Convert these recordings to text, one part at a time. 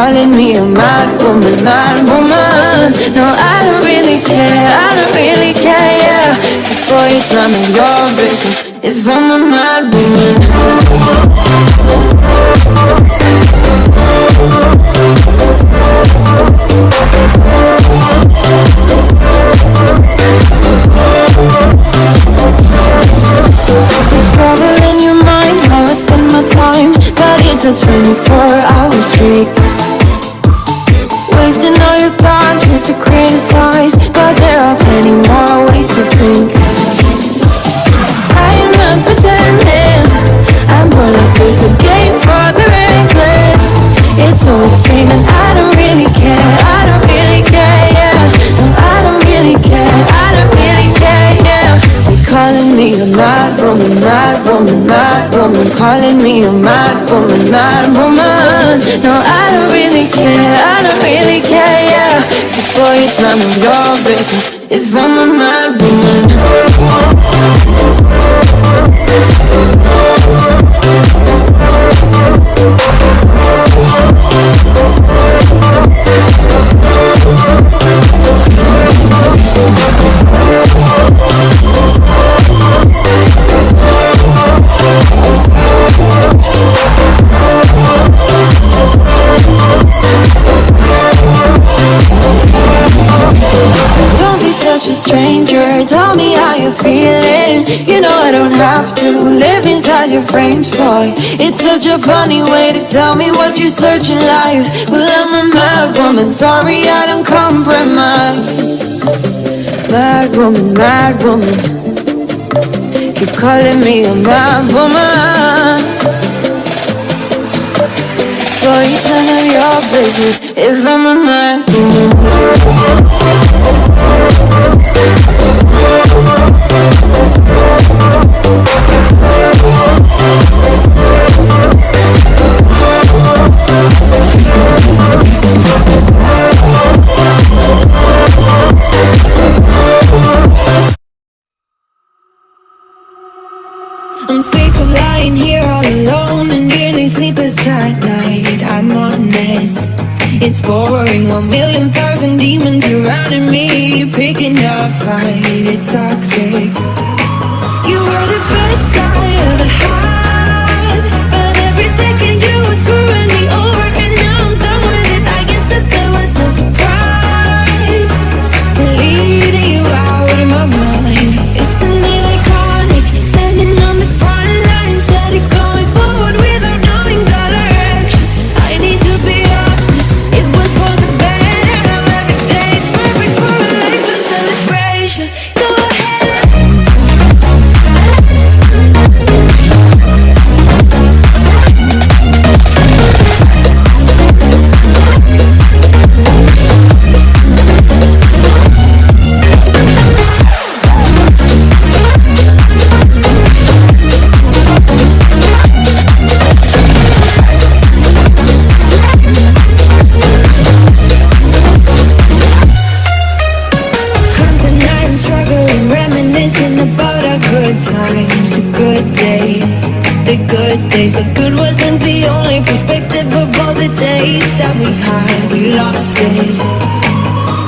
calling me a mad woman, mad woman. No, I don't really care, I don't really care, yeah. Cause boy, it's none of your business if I'm a mad woman. There's trouble in your mind, how I spend my time, but it's a 24-hour streak. Wasting all your thoughts just to criticize, but there are plenty more ways to think. I am not pretending, I'm more like this, a game for the reckless. It's so extreme and I don't really care, I don't really care, yeah. No, I don't really care, I don't really care, yeah. They calling me a mad woman, mad woman, mad woman. Calling me a mad woman, mad woman. No, I don't really care, I don't really care, yeah. Cause boy, it's none of your business if I'm a mad woman. Don't be such a stranger, tell me how you're feeling. You know I don't have to live inside your frames, boy. It's such a funny way to tell me what you search in life. Well, I'm a mad woman, sorry I don't compromise. Mad woman, mad woman. Keep calling me a mad woman. Boy, it's none of your business if I'm a mad woman. I'm sick of lying here all alone and nearly sleepless at night. I'm honest, it's boring. 1,000,000 demons surrounding me, picking up fight. It's toxic. You were the best I ever had, but every second you were screwing me over, and now I'm done with it. I guess that there was no surprise. Leading you out of my mind, isn't it iconic? Standing on the front line, steady going forward without knowing the direction. I need to be honest, it was for the better. Now every day is perfect for a life of celebration. Go ahead. Times, the good days, but good wasn't the only perspective of all the days that we had. We lost it.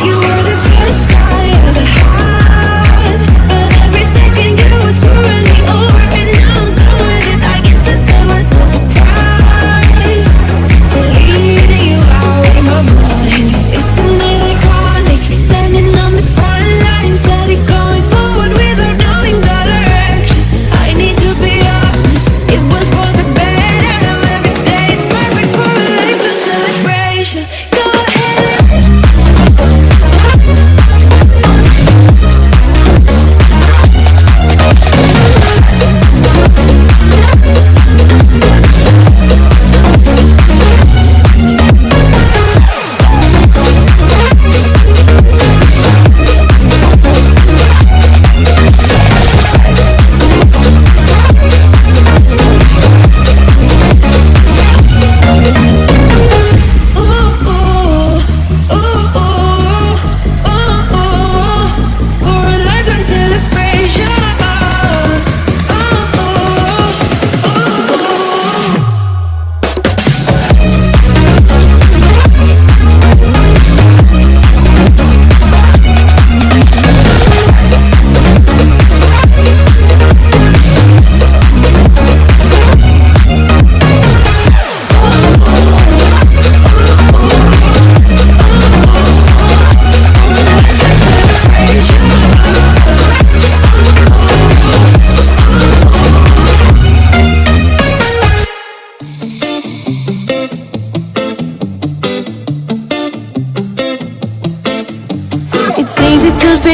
You were the best I ever had, but every second you were screwing me over, and now I'm done with it. I guess that there was no surprise. Leading you out of my mind, isn't it iconic? Standing on the front line, steady going forward without knowing the direction. I need to be honest, it was for the better. Now every day is perfect for a life of celebration. Go ahead.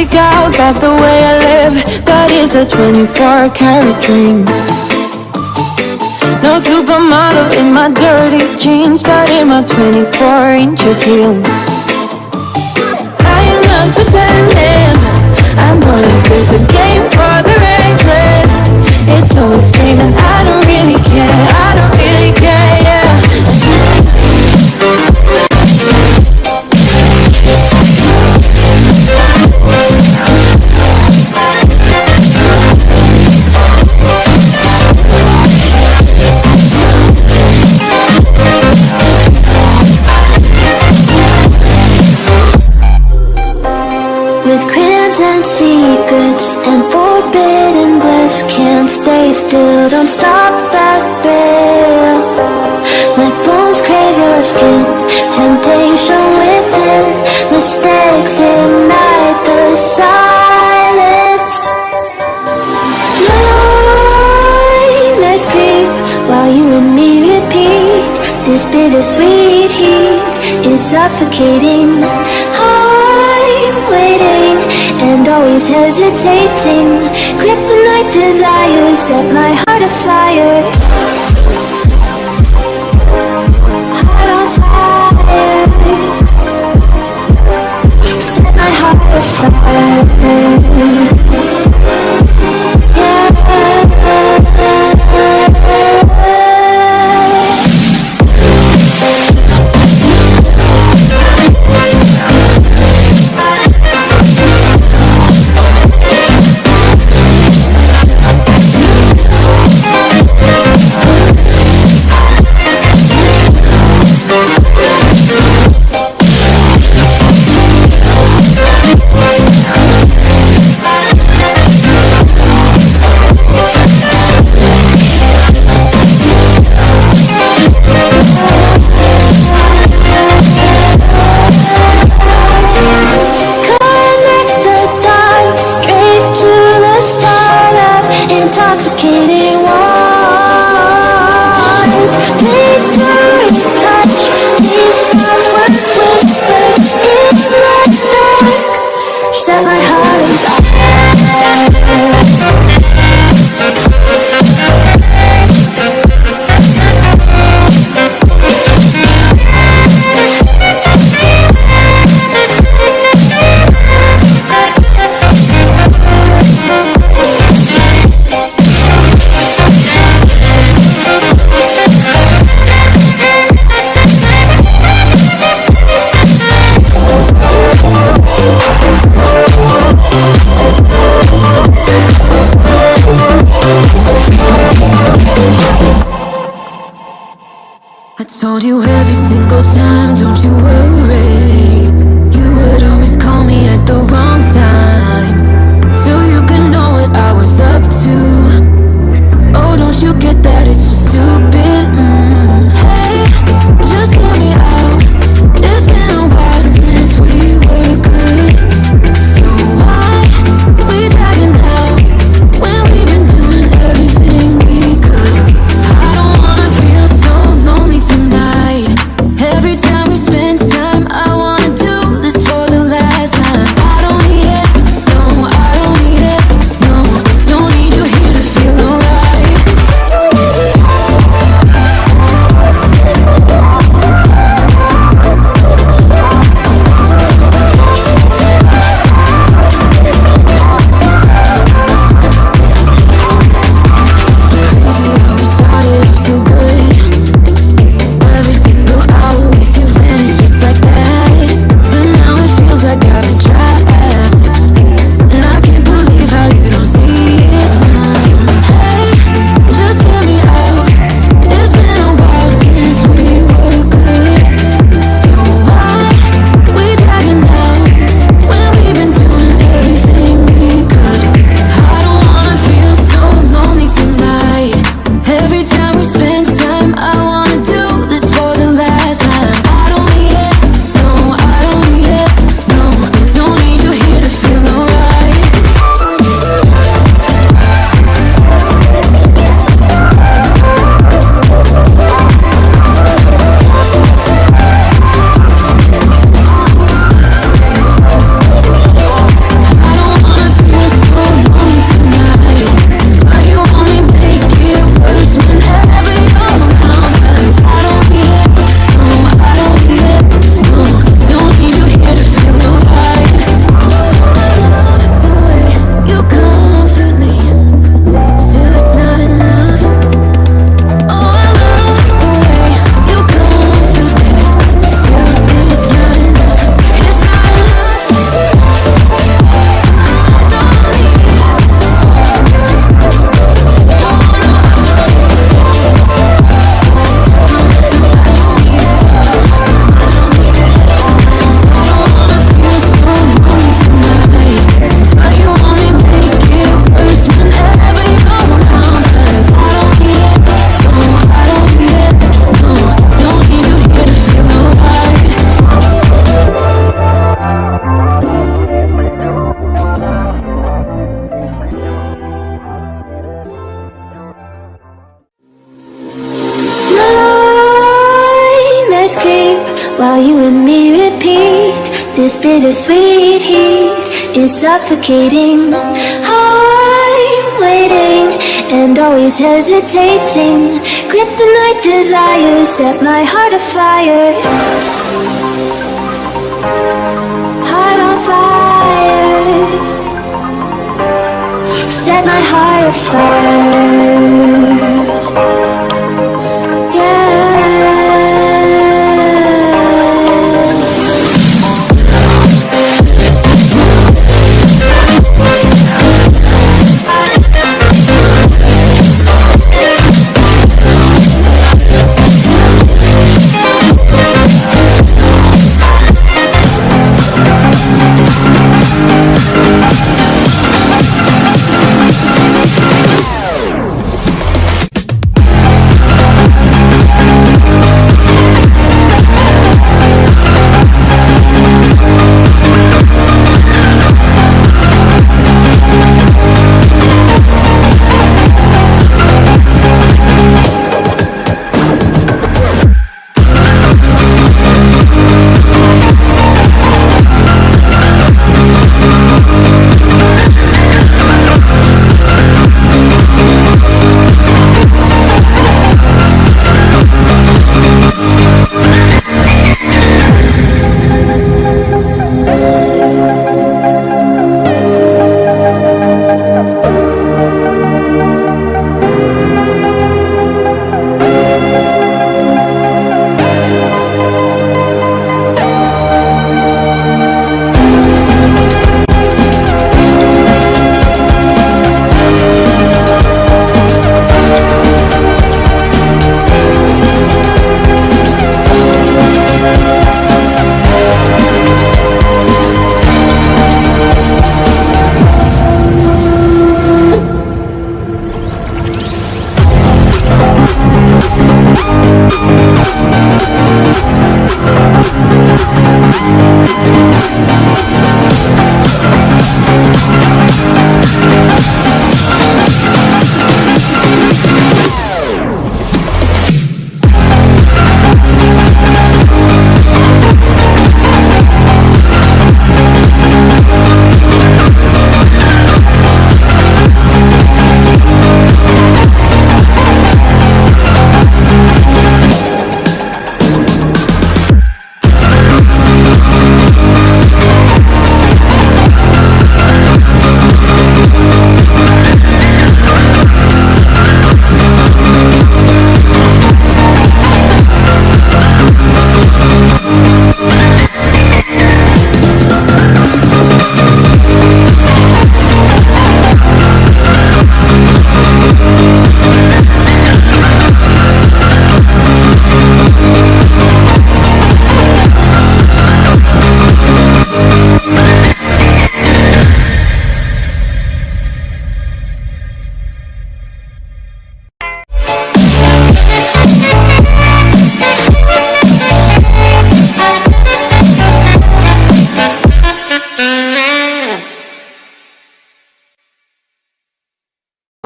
freak out about the way I live, but it's a 24-karat dream. No supermodel in my dirty jeans, but in my 24 inches heels. I am not pretending, I'm more like it's a game for the reckless. It's so extreme and I don't really care, I don't really care, yeah. With cribs and secrets and forbidden bliss, can't stay still, don't stop that thrill. My bones crave your skin, temptation within, mistakes ignite the silence. Nightmares creep while you and me repeat. This bittersweet heat is suffocating. I'm waiting and always hesitating. Kryptonite desires set my heart afire. Heart on fire. Set my heart afire. Yeah. I told you every single time, don't you worry. You would always call me at the wrong time, so you could know what I was up to. Oh, don't you get that it's just stupid? Hey, just hear me out. It's been a while since we were good, so why we dragging out when we've been doing everything we could? I don't wanna feel so lonely tonight. Every time we spend time, I wanna do this for the last time. I don't need it, no, I don't need it, no, don't need you here. while you and me repeat. This bittersweet heat is suffocating. I'm waiting and always hesitating. Kryptonite desires set my heart afire. Heart on fire. Set my heart afire.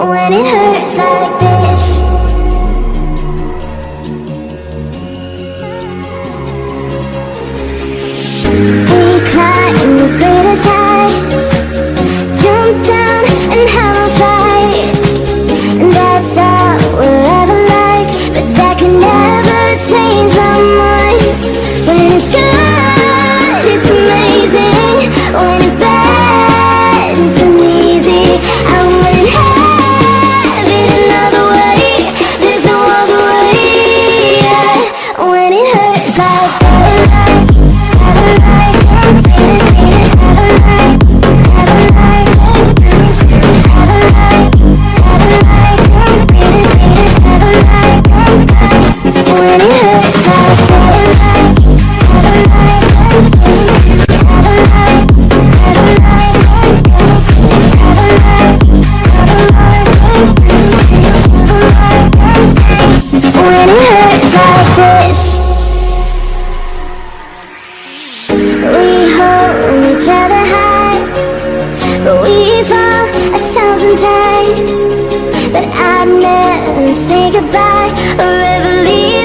When it hurts like this, we climb the greatest heights, jump down and have a fight. And that's all we'll ever like, but that can never change my mind. When it's good, it's amazing. When it's bad, it's uneasy. I wouldn't have it another way. There's no other way. When it hurts like this, but I'd never say goodbye or ever leave.